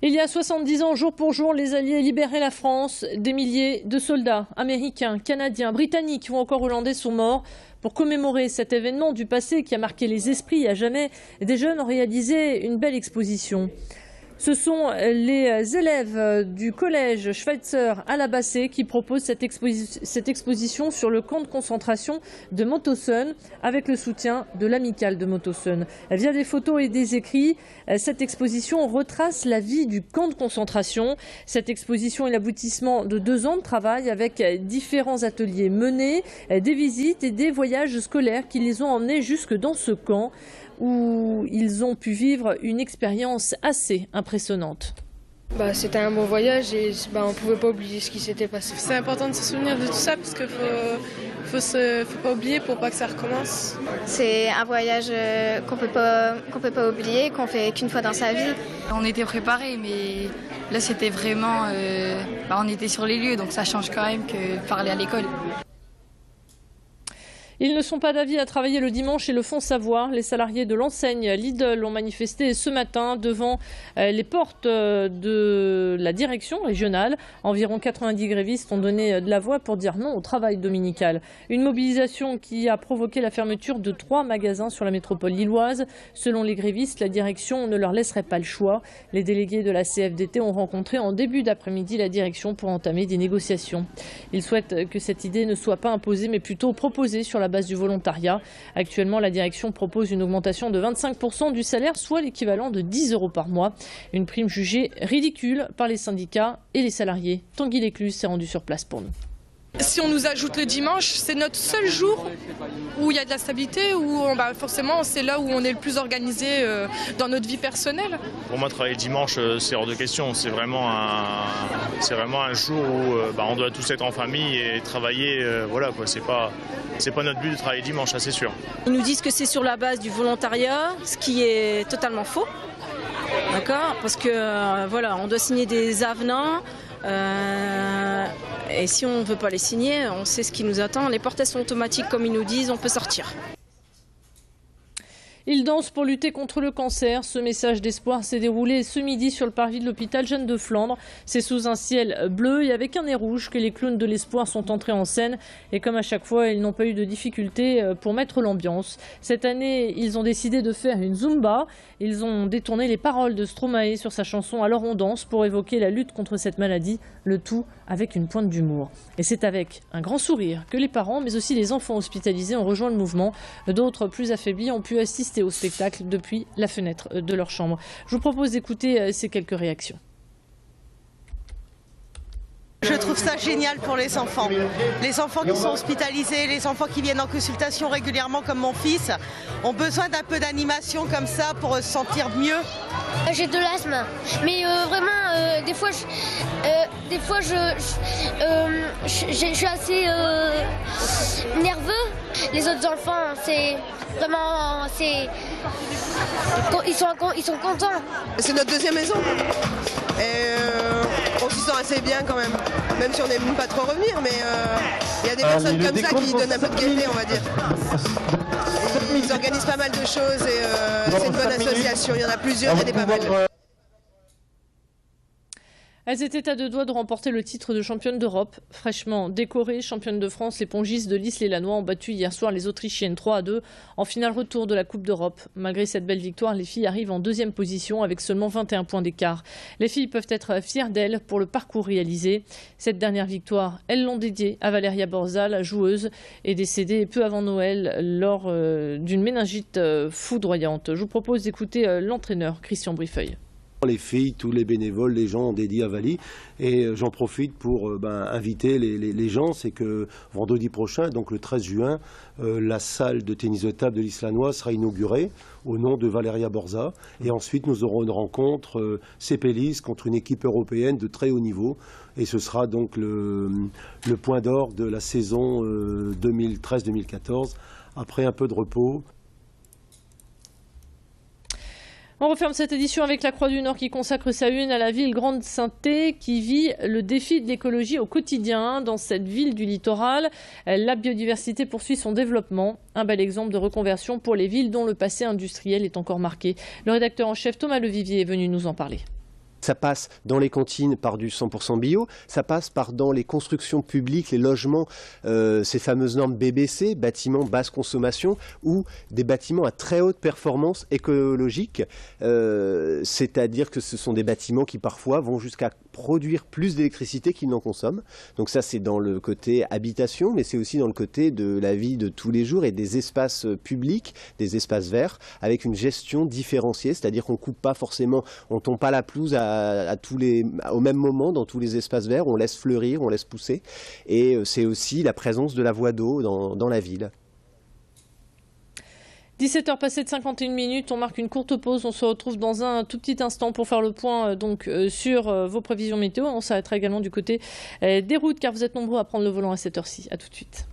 Il y a 70 ans, jour pour jour, les Alliés libéraient la France. Des milliers de soldats américains, canadiens, britanniques ou encore hollandais sont morts. Pour commémorer cet événement du passé qui a marqué les esprits à jamais, des jeunes ont réalisé une belle exposition. Ce sont les élèves du collège Schweitzer à la Bassée qui proposent cette exposition sur le camp de concentration de Mauthausen avec le soutien de l'amicale de Mauthausen. Via des photos et des écrits, cette exposition retrace la vie du camp de concentration. Cette exposition est l'aboutissement de 2 ans de travail avec différents ateliers menés, des visites et des voyages scolaires qui les ont emmenés jusque dans ce camp, où ils ont pu vivre une expérience assez impressionnante. C'était un bon voyage et on ne pouvait pas oublier ce qui s'était passé. C'est important de se souvenir de tout ça parce qu'il faut pas oublier pour pas que ça recommence. C'est un voyage qu'on peut pas oublier, qu'on fait qu'une fois dans sa vie. On était préparés, mais là c'était vraiment... on était sur les lieux, donc ça change quand même que parler à l'école. Ils ne sont pas d'avis à travailler le dimanche et le font savoir. Les salariés de l'enseigne Lidl ont manifesté ce matin devant les portes de la direction régionale. Environ 90 grévistes ont donné de la voix pour dire non au travail dominical. Une mobilisation qui a provoqué la fermeture de 3 magasins sur la métropole lilloise. Selon les grévistes, la direction ne leur laisserait pas le choix. Les délégués de la CFDT ont rencontré en début d'après-midi la direction pour entamer des négociations. Ils souhaitent que cette idée ne soit pas imposée mais plutôt proposée sur la base du volontariat. Actuellement, la direction propose une augmentation de 25% du salaire, soit l'équivalent de 10 € par mois. Une prime jugée ridicule par les syndicats et les salariés. Tanguy Lécluse s'est rendu sur place pour nous. Si on nous ajoute le dimanche, c'est notre seul jour où il y a de la stabilité, où forcément c'est là où on est le plus organisé dans notre vie personnelle. Pour moi, travailler le dimanche, c'est hors de question. C'est vraiment un jour où on doit tous être en famille et travailler. Voilà, quoi. C'est pas notre but de travailler dimanche, ça c'est sûr. Ils nous disent que c'est sur la base du volontariat, ce qui est totalement faux. D'accord ? Parce que on doit signer des avenants. Et si on ne veut pas les signer, on sait ce qui nous attend. Les portes sont automatiques, comme ils nous disent, on peut sortir. Ils dansent pour lutter contre le cancer. Ce message d'espoir s'est déroulé ce midi sur le parvis de l'hôpital Jeanne de Flandre. C'est sous un ciel bleu et avec un nez rouge que les clowns de l'espoir sont entrés en scène. Et comme à chaque fois, ils n'ont pas eu de difficulté pour mettre l'ambiance. Cette année, ils ont décidé de faire une Zumba. Ils ont détourné les paroles de Stromae sur sa chanson « Alors on danse » pour évoquer la lutte contre cette maladie, le tout avec une pointe d'humour. Et c'est avec un grand sourire que les parents, mais aussi les enfants hospitalisés ont rejoint le mouvement. D'autres, plus affaiblis, ont pu assister au spectacle depuis la fenêtre de leur chambre. Je vous propose d'écouter ces quelques réactions. Je trouve ça génial pour les enfants qui sont hospitalisés, les enfants qui viennent en consultation régulièrement comme mon fils, ont besoin d'un peu d'animation comme ça pour se sentir mieux. J'ai de l'asthme, mais vraiment, des fois, je suis assez nerveux. Les autres enfants, c'est vraiment, ils sont contents. C'est notre deuxième maison. Et on s'y sent assez bien quand même si on n'aime pas trop revenir, mais il y a des personnes comme ça qui donnent un peu de gaieté, on va dire. Ils organisent pas mal de choses et c'est une bonne association, il y en a plusieurs, il y en a pas mal. Elles étaient à 2 doigts de remporter le titre de championne d'Europe. Fraîchement décorées, championne de France, les pongistes de Lys-les-Lanois ont battu hier soir les Autrichiennes 3-2 en finale retour de la Coupe d'Europe. Malgré cette belle victoire, les filles arrivent en 2e position avec seulement 21 points d'écart. Les filles peuvent être fières d'elles pour le parcours réalisé. Cette dernière victoire, elles l'ont dédiée à Valéria Borza, la joueuse, est décédée peu avant Noël lors d'une méningite foudroyante. Je vous propose d'écouter l'entraîneur Christian Brifeuille. Les filles, tous les bénévoles, les gens ont dédié à Vali et j'en profite pour inviter les gens, c'est que vendredi prochain, donc le 13 juin, la salle de tennis de table de Lys-Lanois sera inaugurée au nom de Valéria Borza et ensuite nous aurons une rencontre CP-Lys contre une équipe européenne de très haut niveau et ce sera donc le point d'orgue de la saison 2013-2014 après un peu de repos. On referme cette édition avec la Croix du Nord qui consacre sa une à la ville Grande-Synthe qui vit le défi de l'écologie au quotidien. Dans cette ville du littoral, la biodiversité poursuit son développement. Un bel exemple de reconversion pour les villes dont le passé industriel est encore marqué. Le rédacteur en chef Thomas Levivier est venu nous en parler. Ça passe dans les cantines par du 100% bio, ça passe par dans les constructions publiques, les logements, ces fameuses normes BBC, bâtiments basse consommation, ou des bâtiments à très haute performance écologique, c'est-à-dire que ce sont des bâtiments qui parfois vont jusqu'à produire plus d'électricité qu'ils n'en consomment. Donc ça c'est dans le côté habitation, mais c'est aussi dans le côté de la vie de tous les jours et des espaces publics, des espaces verts, avec une gestion différenciée, c'est-à-dire qu'on coupe pas forcément, on tombe pas la pelouse au même moment dans tous les espaces verts, on laisse fleurir, on laisse pousser, et c'est aussi la présence de la voie d'eau dans la ville. 17h passées de 51 minutes, on marque une courte pause, on se retrouve dans un tout petit instant pour faire le point sur vos prévisions météo. On s'arrêtera également du côté des routes car vous êtes nombreux à prendre le volant à cette heure-ci. A tout de suite.